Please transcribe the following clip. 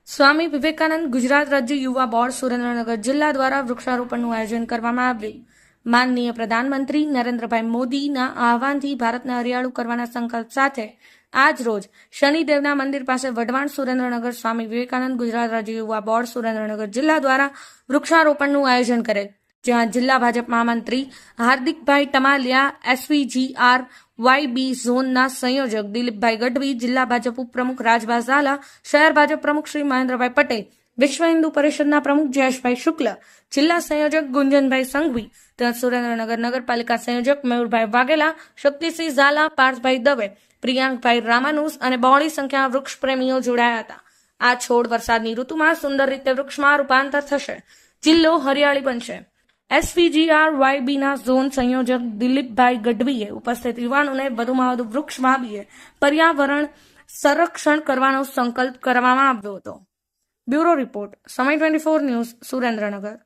સ્વામી વિવેકાનંદ ગુજરાત રાજ્ય યુવા બોર્ડ સુરેન્દ્રનગર જિલ્લા દ્વારા વૃક્ષારોપણનું આયોજન કરવામાં આવ્યું. માનનીય પ્રધાનમંત્રી નરેન્દ્રભાઈ મોદીના આહવાનથી ભારતને હરિયાળું કરવાના સંકલ્પ સાથે આજ રોજ શનિદેવના મંદિર પાસે વઢવાણ સુરેન્દ્રનગર સ્વામી વિવેકાનંદ ગુજરાત રાજ્ય યુવા બોર્ડ સુરેન્દ્રનગર જિલ્લા દ્વારા વૃક્ષારોપણનું આયોજન કરેલ, જ્યાં જિલ્લા ભાજપ મહામંત્રી હાર્દિકભાઈ ટમાલિયા, SVGR YB ઝોનના સંયોજક દિલીપભાઈ ગઢવી, જિલ્લા ભાજપ ઉપપ્રમુખ રાજભા ઝાલા, શહેર ભાજપ પ્રમુખ શ્રી મહેન્દ્રભાઈ પટેલ, વિશ્વ હિન્દુ પરિષદના પ્રમુખ જયેશભાઈ શુક્લ, જિલ્લા સંયોજક ગુંજનભાઈ સંઘવી, તેમજ સુરેન્દ્રનગર નગરપાલિકા સંયોજક મયુરભાઈ વાઘેલા, શક્તિસિંહ ઝાલા, પાર્થભાઈ દવે, પ્રિયાંકભાઈ રામાનુસ અને બહોળી સંખ્યામાં વૃક્ષ પ્રેમીઓ જોડાયા હતા. આ છોડ વરસાદની ઋતુમાં સુંદર રીતે વૃક્ષમાં રૂપાંતર થશે, જિલ્લો હરિયાળી બનશે. SVGR YBના ઝોન સંયોજક દિલીપભાઈ ગઢવીએ ઉપસ્થિત યુવાનોને વધુમાં વધુ વૃક્ષ વાવીએ પર્યાવરણ સંરક્ષણ કરવાનો સંકલ્પ કરવામાં આવ્યો હતો. બ્યુરો રિપોર્ટ, સમય 24 ન્યૂઝ, સુરેન્દ્રનગર.